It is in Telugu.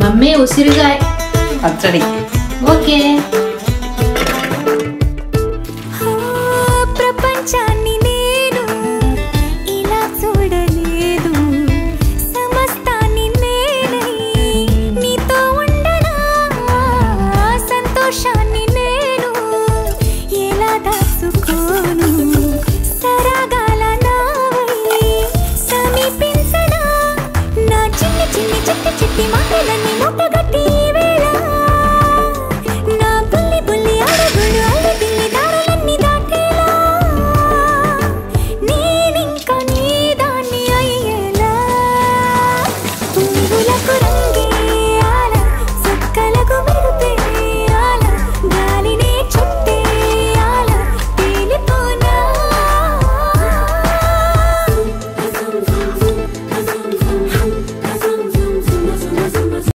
మమ్మీ ఉసిరిగాయ పచ్చడి. ఓకే. ప్రపంచాన్ని నేను ఇలా చూడలేదు, సమస్తాన్ని నేనై నీతో ఉండనా, సంతోషాన్ని నేను ఎలా దాచుకోను, సరాగాల నావై సమీపించనా, నా చిన్ని చిన్ని చిట్టి చిట్టి మాటలన్నీ మూటగట్టి